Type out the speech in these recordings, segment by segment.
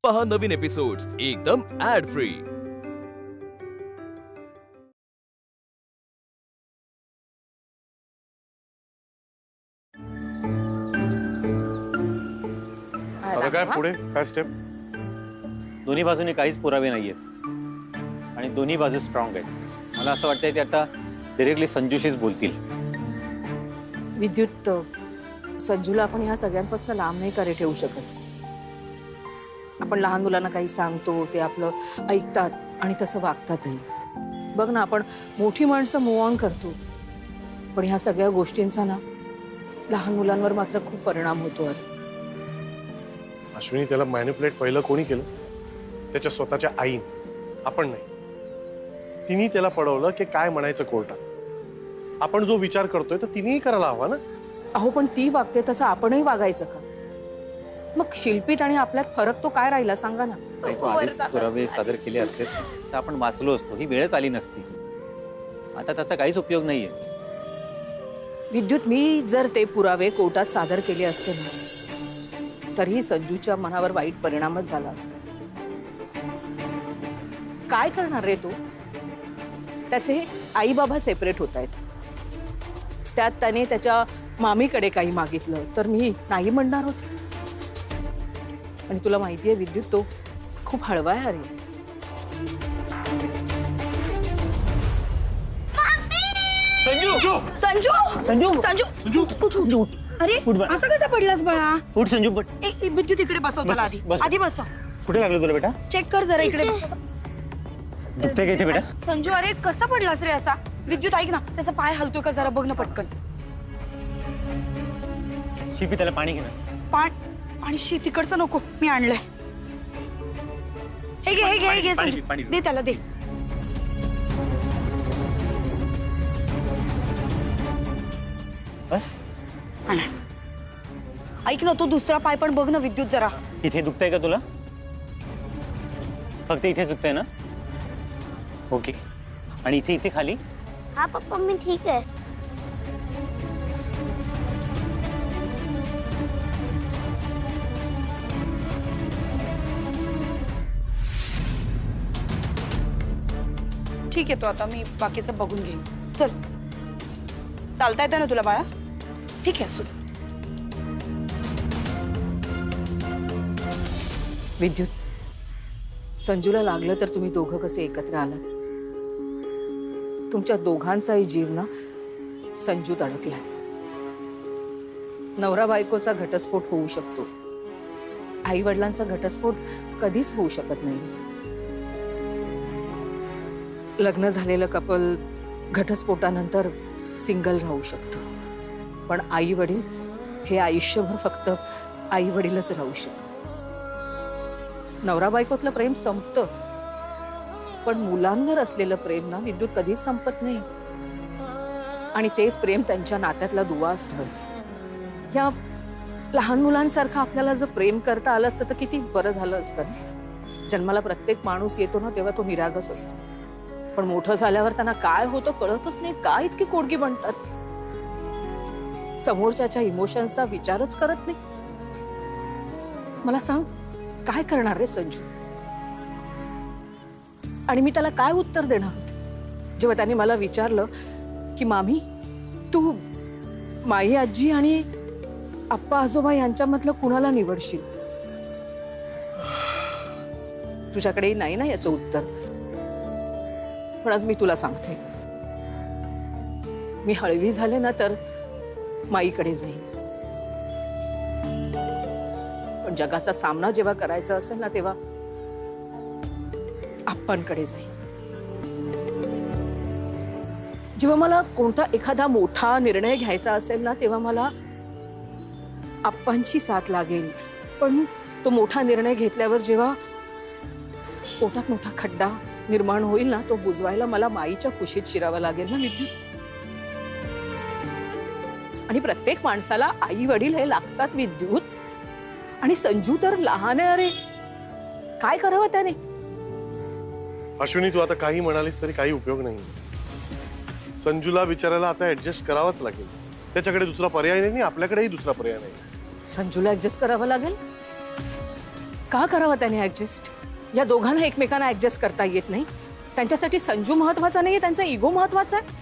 पहा नवीन एपिसोड्स एकदम add free. आता काय पुढे काय स्टेप? दोन्ही बाजूने काहीच पुरावे नाहीयेत आणि दोन्ही बाजू स्ट्रॉंग आहेत। मला असं वाटतंय ते आता डायरेक्टली संजूशीच बोलतील। विद्युत, संजूला आपण ह्या सगळ्यांपासून लांब नाही करे ठेवू शकत। आपण लहान मुलांना काही सांगतो ते आपलं ऐकतात आणि तसं वागतातही। बघ ना, आपण मोठी माणसं मूव ऑन करतो, पण ह्या सगळ्या गोष्टींचा ना लहान मुलांवर मात्र खूप परिणाम होतो। अश्विनी, त्याला मॅनिपुलेट पहिलं कोणी केलं? त्याच्या स्वतःच्या आईन, आपण नाही। तिने त्याला पडवलं की काय म्हणायचं कोर्टात। आपण जो विचार करतोय तर तिनेही करायला हवा ना। अहो, पण ती वागते तसं आपणही वागायचं का? मग शिल्पीत आणि आपल्यात फरक तो काय राहिला सांगा ना। तो आधीच पुरावे सादर केले असते तर आपण वाचलो असतो, ही वेळच आली नसती। आता त्याचा काहीच उपयोग नाहीये। विद्युत, मी जर ते पुरावे कोर्टात सादर केले असते ना तरीही संजूच्या मनावर वाईट परिणामच झाला असता। काय करणार रे तू? त्याचे आई बाबा सेपरेट होत आहेत, त्यात त्याने त्याच्या मामीकडे काही मागितलं तर मी नाही म्हणणार होते। आणि तुला माहितीये विद्युत, तो खूप हळवा आहे। अरे संजू संजू संजू संजू संजू अरे असं कसं पडलास बाळा? उठ संजू, बट विद्युत इकडे बसव त्याला आधी आधी बसव। कुठे लागलं तुला बेटा? चेक कर जरा इकडे। दुखतंय का इथे बेटा? संजू, अरे कसा पडलास रे असा? विद्युत ऐक ना, त्याचा पाय हलतोय का जरा बघ ना पटकन। शिल्पी, त्याला पाणी घे ना। पाणी तिकडचं नको, मी आणलंय। हे घे हे घे हे घे पाणी संजू, दे त्याला दे। बस ऐक ना, तो दुसरा पाय पण बघ ना विद्युत जरा। इथे दुखतंय का तुला? फक्त इथे दुखतंय ना? ओके। आणि इथे इथे खाली? हाँ पप्पा, मैं ठीक है। ठीक आहे, तो आता मी बाकीचं बघून घेईन। चल, चालता येतं ना तुला बाळा? ठीक आहे, असू दे। विद्युत, संजूला लागलं तर तुम्ही दोघं कसे एकत्र आलात? तुमच्या दोघांचाही जीव ना संजूत अडकलाय। नवरा बायकोचा घटस्फोट होऊ शकतो, आई वडिलांचा घटस्फोट कधीच होऊ शकत नाही। लग्न झालेलं कपल घटस्फोटानंतर सिंगल राहू शकतं, पण आई वडील हे आयुष्यभर फक्त आई वडीलच राहू शकतात। नवरा बायकोतलं प्रेम संपतं, पण मुलांवर असलेलं प्रेम ना विद्युत कधीच संपत नाही। आणि तेच प्रेम त्यांच्या नात्यातला दुवा असतो। या लहान मुलांसारखं आपल्याला जर प्रेम करता आलं असतं तर किती बरं झालं असतं। जन्माला प्रत्येक माणूस येतो ना तेव्हा तो निरागस असतो, पण मोठं झाल्यावर त्यांना काय होतं कळतच नाही। का इतकी कोडगी बनतात? समोरच्याच्या इमोशन्सचा विचारच करत नाही। मला सांग, काय करणार रे संजू? आणि मी त्याला काय उत्तर देणार होते जेव्हा त्याने मला विचारलं की मामी, तू माई आजी आणि आप्पा आजोबा यांच्यामधलं कुणाला निवडशील? तुझ्याकडे नाही ना याचं उत्तर, पण आज मी तुला सांगते, मी हळवी झाले ना तर माईकडे जाईन, पण जगाचा सामना जेव्हा करायचा असेल ना तेव्हा आप्पांकडे जाईन। जेव्हा मला कोणता एखादा मोठा निर्णय घ्यायचा असेल ना तेव्हा मला आप्पांची साथ लागेल, पण तो मोठा निर्णय घेतल्यावर जेव्हा पोटात मोठा खड्डा निर्माण होईल ना तो बुजवायला मला माईच्या कुशीत शिरावं लागेल ना विद्युत। आणि प्रत्येक माणसाला आई वडील हे लागतात विद्युत, आणि संजू तर लहान आहे। अरे काय करावं त्याने? अश्विनी, तू आता काही म्हणालीस तरी काही उपयोग नाही। संजूला विचारायला आता ऍडजस्ट करावंच लागेल। त्याच्याकडे दुसरा पर्याय नाही, आपल्याकडेही दुसरा पर्याय नाही। संजूला ऍडजस्ट करावं लागेल? का करावा त्याने ऍडजस्ट? या दोघांना एकमेकांना ऍडजस्ट करता येत नाही? त्यांच्यासाठी संजू महत्वाचा नाहीये, त्यांचा इगो महत्वाचा आहे.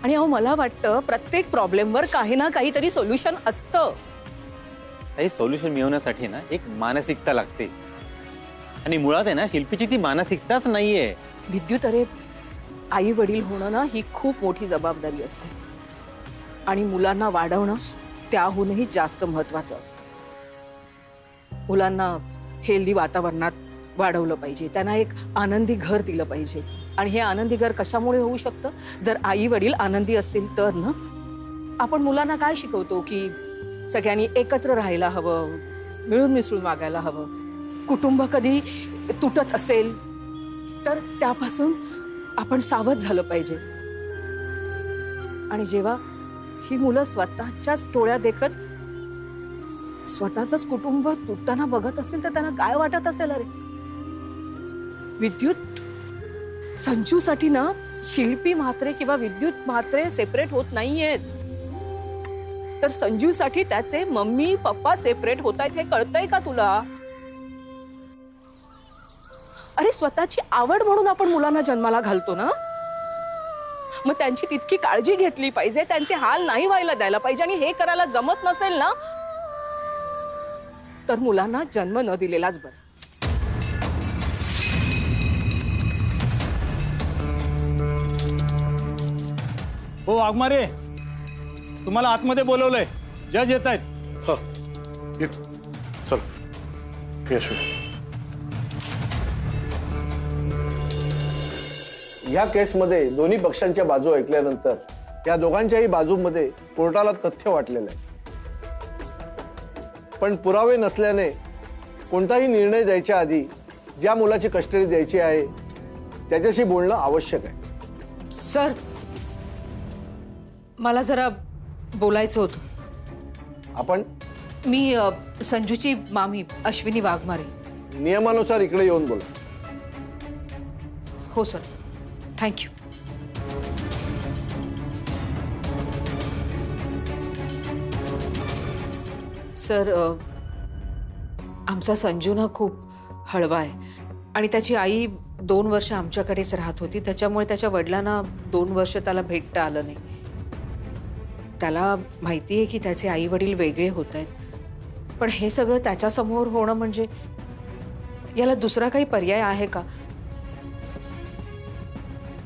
आणि अहो मला वाटतं प्रत्येक प्रॉब्लेमवर काही ना काहीतरी सोल्युशन असतं. काही सोल्युशन मिळवण्यासाठी ना एक मानसिकता लागते, आणि मुळात आहे ना शिल्पीची ती मानसिकताच नाहीये. विद्युत, अरे आई वडील होणं ना ही खूप मोठी जबाबदारी असते, आणि मुलांना वाढवणं त्याहूनही जास्त महत्वाचं असतं. मुलांना हेल्दी वातावरणात वाढवलं पाहिजे, त्यांना एक आनंदी घर दिलं पाहिजे. आणि हे आनंदी घर कशामुळे होऊ शकतं? जर आई वडील आनंदी असतील तर ना. आपण मुलांना काय शिकवतो की सगळ्यांनी एकत्र राहायला हवं, मिळून मिसळून वागायला हवं. कुटुंब कधी तुटत असेल तर त्यापासून आपण सावध झालं पाहिजे. आणि जेव्हा ही मुलं स्वतःच्याच टोळ्या देखत स्वतःच कुटुंब तुटताना बघत असेल तर त्यांना काय वाटत असेल? अरे विद्युत, संजूसाठी ना शिल्पी म्हात्रे किंवा विद्युत म्हात्रे सेपरेट होत नाहीयेत, तर संजूसाठी त्याचे मम्मी पप्पा सेपरेट होत आहेत. हे कळतंय का तुला? अरे स्वतःची आवड म्हणून आपण मुलांना जन्माला घालतो ना, मग त्यांची तितकी काळजी घेतली पाहिजे, त्यांचे हाल नाही व्हायला द्यायला पाहिजे. आणि हे करायला जमत नसेल ना तर मुलांना जन्म न दिलेलाच बरं. हो वाघमारे, तुम्हाला आतमध्ये बोलवलंय, जज येत आहेत. हा येतो, चल यशू. या केसमध्ये दोन्ही पक्षांच्या बाजू ऐकल्यानंतर या दोघांच्याही बाजूमध्ये कोर्टाला तथ्य वाटलेलं आहे. पण पुरावे नसल्याने कोणताही निर्णय द्यायच्या आधी ज्या मुलाची कस्टडी द्यायची आहे त्याच्याशी बोलणं आवश्यक आहे. सर, मला जरा बोलायचं होतं. आपण मी संजूची मामी अश्विनी वाघमारे. नियमानुसार इकडे येऊन बोला. हो सर, थँक्यू. सर, आमचा संजू ना खूप हळवा आहे, आणि त्याची आई 2 वर्ष आमच्याकडेच राहत होती. त्याच्यामुळे त्याच्या वडिलांना 2 वर्ष त्याला भेटता आलं नाही. त्याला माहिती आहे की त्याचे आई वडील वेगळे होत आहेत, पण हे सगळं त्याच्यासमोर होणं म्हणजे याला दुसरा काही पर्याय आहे का?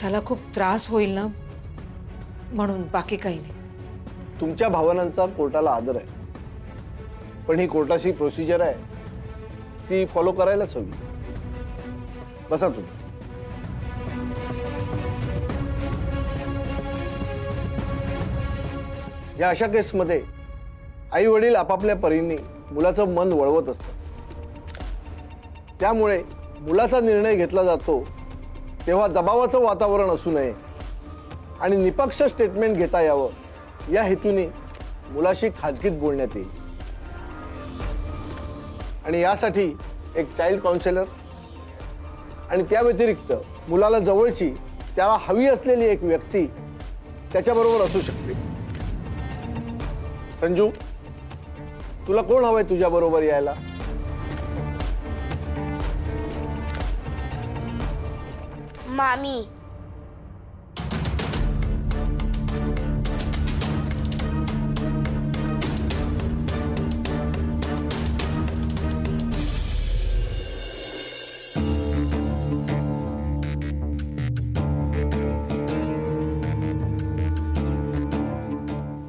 त्याला खूप त्रास होईल ना, म्हणून, बाकी काही नाही. तुमच्या भावनांचा कोर्टाला आदर आहे, पण ही कोर्टाची प्रोसिजर आहे, ती फॉलो करायलाच हवी. बसा तुम्ही. या अशा केसमध्ये आई वडील आपापल्या परीने मुलाचं मन वळवत असतात. त्यामुळे मुलाचा निर्णय घेतला जातो तेव्हा दबावाचं वातावरण असू नये आणि निपक्ष स्टेटमेंट घेता यावं या हेतूने मुलाशी खाजगीत बोलण्यात येईल. आणि यासाठी एक चाइल्ड काउन्सिलर आणि त्या व्यतिरिक्त मुलाला जवळची, त्याला हवी असलेली एक व्यक्ती त्याच्याबरोबर असू शकते. संजू, तुला कोण हवंय तुझ्या बरोबर यायला? मामी.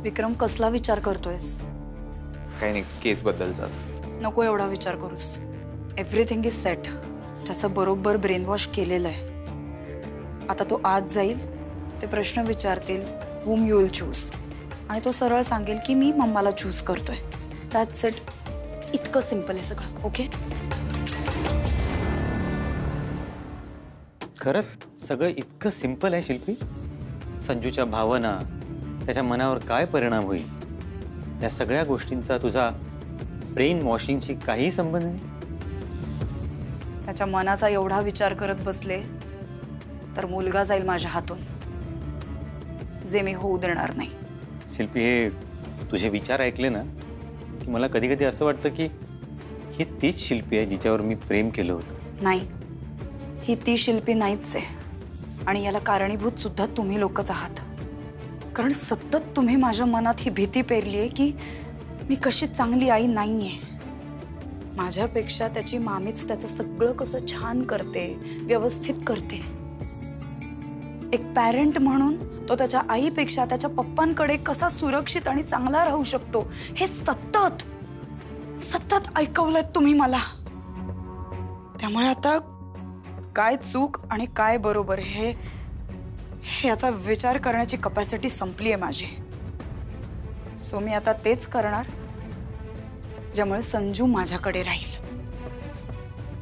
विक्रम, कसला विचार करतोयस? काही नाही, केस बद्दलचाच. नको एवढा विचार करूस. Everything is set. त्याचं बरोबर ब्रेन वॉश केलेलं आहे. आता तो आज जाईल, ते प्रश्न विचारतील, whom you will choose, आणि तो सरळ सांगेल की मी मम्माला चूज करतोय. That's it. इतकं सिंपल आहे सगळं. ओके? खरंच सगळं इतकं सिंपल आहे शिल्पी? संजूच्या भावना, त्याच्या मनावर काय परिणाम होईल, या सगळ्या गोष्टींचा तुझा ब्रेन वॉशिंगशी काही संबंध नाही? त्याच्या मनाचा एवढा विचार करत बसले तर मुलगा जाईल माझ्या हातून, जे मी होऊ देणार नाही. शिल्पी, हे तुझे विचार ऐकले ना की मला कधी कधी असं वाटतं की ही तीच शिल्पी आहे जिच्यावर मी प्रेम केलं होतं. नाही, ही ती शिल्पी नाहीच आहे. आणि याला कारणीभूत सुद्धा तुम्ही लोकच आहात. कारण सतत तुम्ही माझ्या मनात ही भीती पेरली आहे की मी कशी चांगली आई नाहीये. माझ्यापेक्षा त्याची मामीच त्याचं सगळं कसं छान करते, व्यवस्थित करते. एक पॅरेंट म्हणून तो त्याच्या आईपेक्षा त्याच्या पप्पांकडे कसा सुरक्षित आणि चांगला राहू शकतो हे सतत सतत ऐकवलंय तुम्ही मला. त्यामुळे आता काय चूक आणि काय बरोबर हे याचा विचार करण्याची कपॅसिटी संपली आहे माझी. सो मी आता तेच करणार ज्यामुळे संजू माझ्याकडे राहील.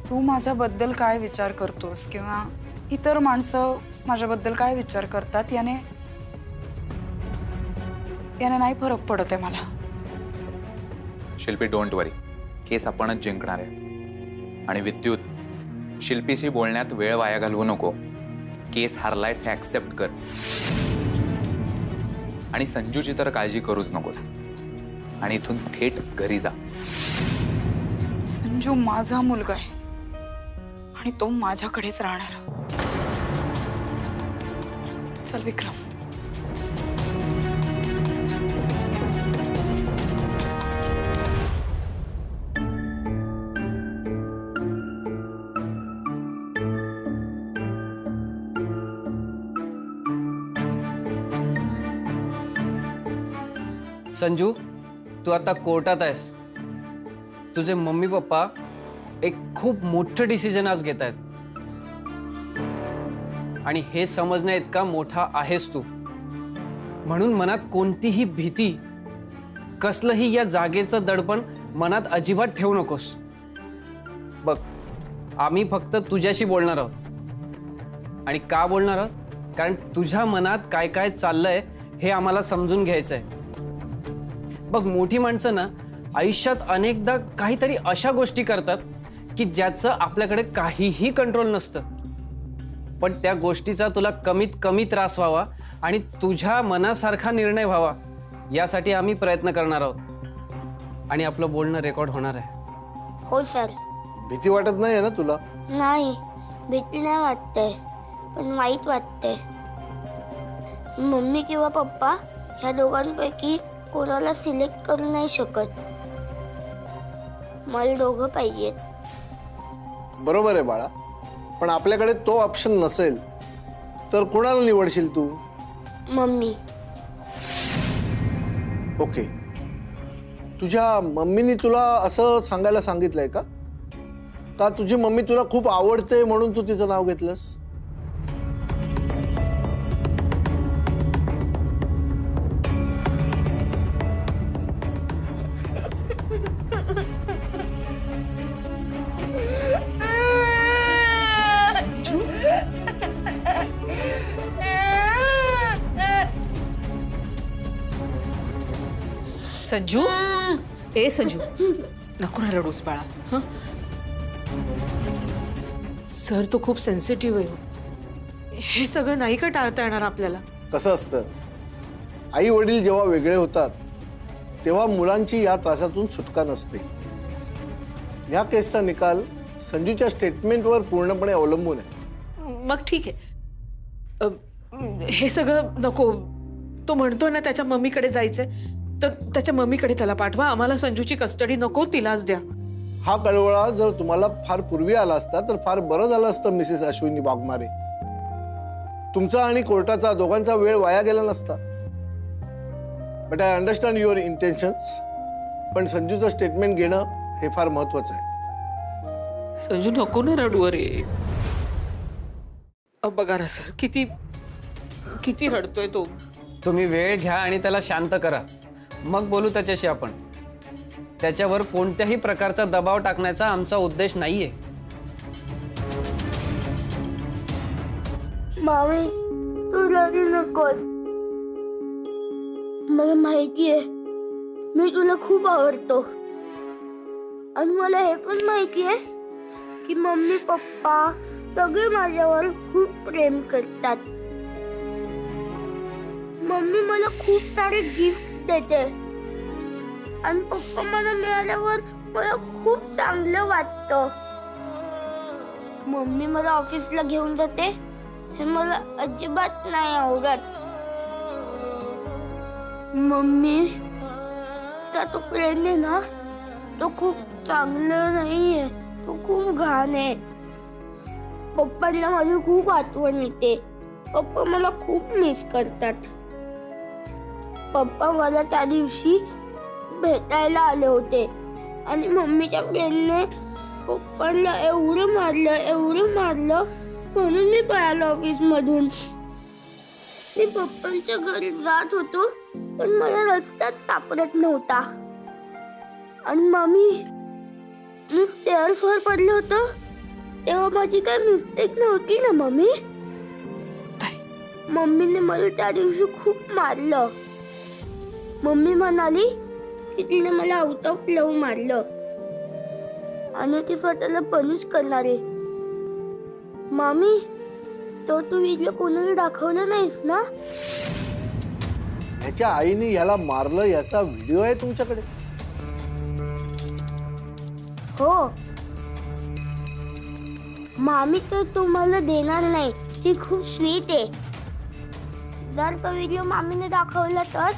तू माझ्याबद्दल काय विचार करतोस किंवा इतर माणसं माझ्याबद्दल काय विचार करतात याने नाही फरक पडत आहे मला. शिल्पी डोंट वरी, केस आपणच जिंकणार आहे. आणि विद्युत, शिल्पीशी बोलण्यात वेळ वाया घालवू नको. केस हारलायस हे ऍक्सेप्ट कर. आणि संजूची तर काळजी करूच नकोस. आणि इथून थेट घरी जा. संजू माझा मुलगा आहे आणि तो माझ्याकडेच राहणार. चल विक्रम. संजू, तू आता कोर्टात आहेस. तुझे मम्मी पप्पा एक खूप मोठं डिसिजन आज घेत आहेत. आणि हे समजण्या इतका मोठा आहेस तू. म्हणून मनात कोणतीही भीती, कसलंही या जागेचं दडपण मनात अजिबात ठेवू नकोस. बघ, आम्ही फक्त तुझ्याशी बोलणार आहोत. आणि का बोलणार आहोत? कारण तुझ्या मनात काय काय चाललंय हे आम्हाला समजून घ्यायचंय. बघ, मोठी माणसं ना आयुष्यात अनेकदा काहीतरी अशा गोष्टी करतात की ज्याचं आपल्याकडे काहीही कंट्रोल नसतं. पण त्या गोष्टीचा तुला कमीत कमी त्रास व्हावा आणि तुझ्या मनासारखा निर्णय व्हावा यासाठी आम्ही प्रयत्न करणार आहोत. आणि आपलं बोलणं रेकॉर्ड होणार आहे. हो सर. भीती वाटत नाही ना तुला? नाही, भीती नाही वाटते, पण वाईट वाटते. मम्मी किंवा पप्पा ह्या दोघांपैकी कोणाला सिलेक्ट करू नाही शकत. मला दोघं पाहिजेत. बरोबर आहे बाळा, पण आपल्याकडे तो ऑप्शन नसेल तर कोणाला निवडशील तू? मम्मी. ओके, तुझ्या मम्मीनी तुला असं सांगायला सांगितलंय का? का तुझी मम्मी तुला खूप आवडते म्हणून तू तिचं नाव घेतलंस? संजू, ए संजू, नको ना रडूस बाळा. हं? सर, तो खूप सेन्सिटिव्ह आहे. हे सगळं नाही का टाळता येणार आपल्याला? कसं असतं, आई वडील जेव्हा वेगळे होतात तेव्हा मुलांची या त्रासातून सुटका नसते. या केसचा निकाल संजूच्या स्टेटमेंटवर पूर्णपणे अवलंबून आहे. मग ठीक आहे. हे सगळं नको. तो म्हणतोय ना त्याच्या मम्मीकडे जायचंय, तर त्याच्या मम्मीकडे त्याला पाठवा. आम्हाला संजूची कस्टडी नको, तिलाच द्या. हा कळवळा जर तुम्हाला फार पूर्वी आला असता तर फार बरं झालं असतं मिसेस अश्विनी वाघमारे. तुमचा आणि कोर्टाचा दोघांचा वेळ वाया गेला नसता. But I understand your intentions. पण संजूचं स्टेटमेंट घेणं हे फार महत्वाचं आहे. संजू, नको ना रडू. रे बघा ना सर, किती किती रडतोय तो. तुम्ही वेळ घ्या आणि त्याला शांत करा. मग बोलू त्याच्याशी आपण. त्याच्यावर कोणत्याही प्रकारचा दबाव टाकण्याचा आमचा उद्देश नाहीये. मामी, तू रडू नकोस. मला माहितीये मी तुला खूप आवडतो. आणि मला हे पण माहितीये की मम्मी पप्पा सगळे माझ्यावर खूप प्रेम करतात. मम्मी मला खूप सारे गिफ्ट देते आणि पप्पा मला मिळाल्यावर मला खूप चांगलं वाटतं. मम्मी मला ऑफिसला घेऊन जाते हे मला अजिबात नाही आवडत. मम्मी तो फ्रेंड आहे ना, तो खूप चांगला नाहीये, तो खूप घाण आहे. पप्पांना माझी खूप आठवण येते. पप्पा मला खूप मिस करतात. पप्पा मला त्या दिवशी भेटायला आले होते आणि मम्मीच्या फ्रेंडने पप्पांना एवढं मारलं म्हणून मी पळालो ऑफिस मधून. मी पप्पांच्या घरी जात होतो पण मला रस्ताच सापडत नव्हता. आणि मी स्टेअर्सवर पडलो होतो तेव्हा माझी काय मिस्टेक नव्हती ना मम्मी? मम्मीने मला त्या दिवशी खूप मारलं. मम्मी म्हणाली की तिने मला आउट ऑफ लव्ह मारलं आणि ती स्वतःला पनिश करणार आहे. मामी, तो तू व्हिडिओ कोणाला दाखवला नाहीस ना? ह्याच्या आईने ह्याला मारलं याचा व्हिडिओ आहे तुमच्याकडे? हो. मामी तर तुम्हाला देणार नाही, ती खूप स्वीट आहे. जर तो व्हिडिओ मामीने दाखवला तर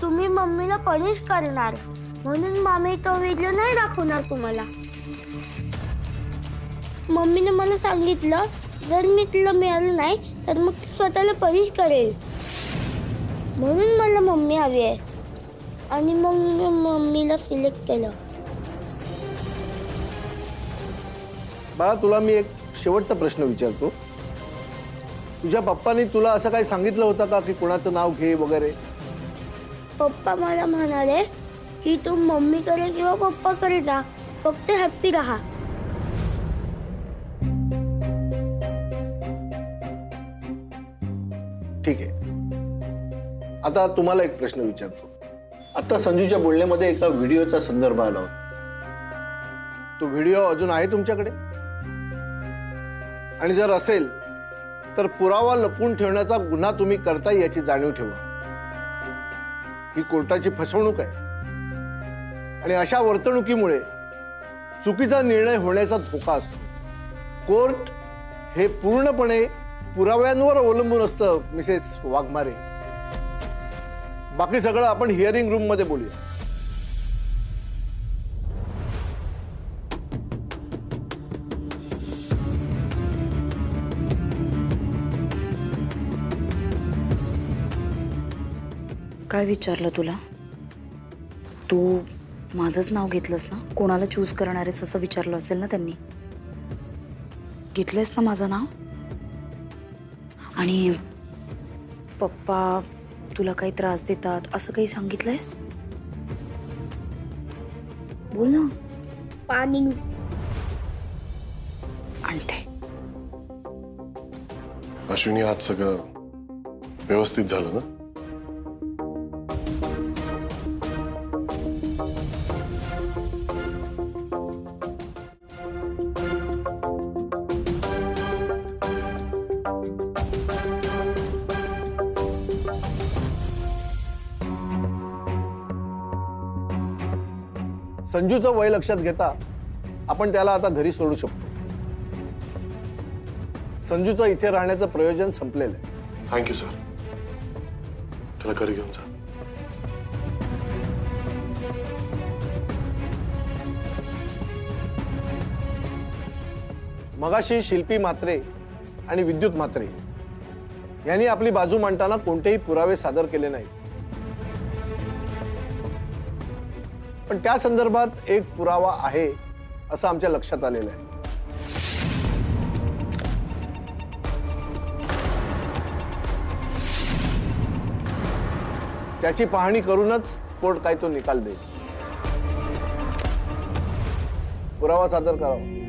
तुम्ही मम्मीला पनिश करणार, म्हणून मामी तो व्हिडिओ नाही दाखवणार तुम्हाला. मम्मीने मला सांगितलं जर मी तिला मिळालं नाही तर मग ती स्वतःला पनिश करेल, म्हणून मला मम्मी हवी आहे. आणि मग मी मम्मीला सिलेक्ट केलं. बाळा, तुला मी एक शेवटचा प्रश्न विचारतो. तुझ्या पप्पांनी तुला असं काही सांगितलं होतं का की कोणाचं नाव घे वगैरे? पप्पा मला म्हणाले की तू मम्मीकडे किंवा पप्पाकडे जा, फक्त हॅप्पी राहा. ठीक आहे. आता तुम्हाला एक प्रश्न विचारतो. आता संजूच्या बोलण्यामध्ये एका व्हिडिओचा संदर्भ आला होता. तो व्हिडिओ अजून आहे तुमच्याकडे? आणि जर असेल तर पुरावा लपवून ठेवण्याचा गुन्हा तुम्ही करताय याची जाणीव ठेवा. ही कोर्टाची फसवणूक आहे आणि अशा वर्तणुकीमुळे चुकीचा निर्णय होण्याचा धोका असतो. कोर्ट हे पूर्णपणे पुराव्यांवर अवलंबून असतं मिसेस वाघमारे. बाकी सगळं आपण हिअरिंग रूम मध्ये बोलूया. काय विचारलं तुला? तू माझंच नाव घेतलंस ना? कोणाला चूज करणार आहेस असं विचारलं असेल ना त्यांनी? घेतलंयस ना माझं नाव? आणि पप्पा तुला काही त्रास देतात असं काही सांगितलंयस? बोल ना. पाणी आणते. अश्विनी, आज सगळं व्यवस्थित झालं ना? संजूचं वय लक्षात घेता आपण त्याला आता घरी सोडू शकतो. संजूचं इथे राहण्याचं प्रयोजन संपलेलं आहे. Thank you sir. त्याला घरी घेऊन जा. मगाशी शिल्पी म्हात्रे आणि विद्युत म्हात्रे यांनी आपली बाजू मांडताना कोणतेही पुरावे सादर केले नाही. पण त्या संदर्भात एक पुरावा आहे असं आमच्या लक्षात आलेलं आहे. त्याची पाहणी करूनच कोर्ट काय तो निकाल देईल. पुरावा सादर करावा.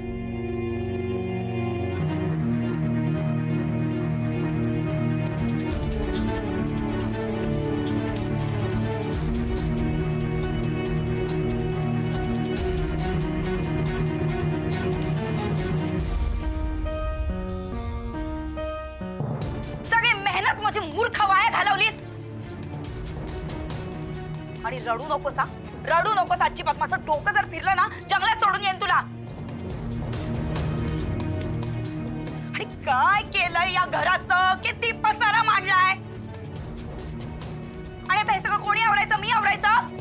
मूर्ख वाया घालवलीस. आणि रडू नकोस हा. रडू नकोस अजिबात. माझं डोकं जर फिरलं ना जंगलात सोडून येईन तुला. आणि काय केलंय या घराचं, किती पसारा मांडलाय. आणि आता हे सगळं कोणी आवरायचं, मी आवरायचं.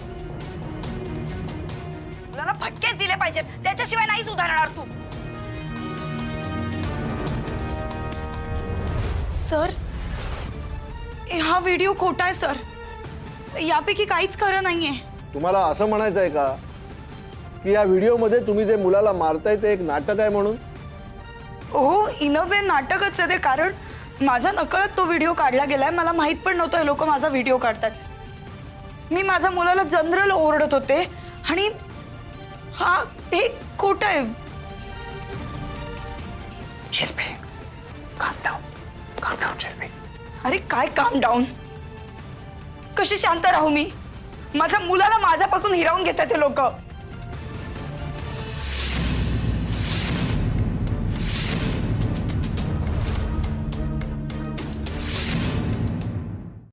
तुला फटकेच दिले पाहिजेत, त्याच्याशिवाय नाही सुधारणार तू. सर, हा व्हिडिओ खोटा आहे सर. यापैकी काहीच खरं नाहीये. तुम्हाला असं म्हणायचं आहे का की या व्हिडिओमध्ये तुम्ही जे मुलाला मारताय ते एक नाटक आहे म्हणून? हो, इन अ वे नाटकच आहे ते. कारण माझ्या नकळत तो व्हिडिओ काढला गेलाय. मला माहित पण नव्हतं हे लोक माझा व्हिडिओ काढतात. मी माझ्या मुलाला जनरल ओरडत होते आणि हा हे खोटं आहे. शिल्पी, काम डाऊन शिल्पी. अरे काय काम डाऊन? कशी शांत राहू मी? माझ्या मुलाला माझ्यापासून हिरावून घेतात ते लोक.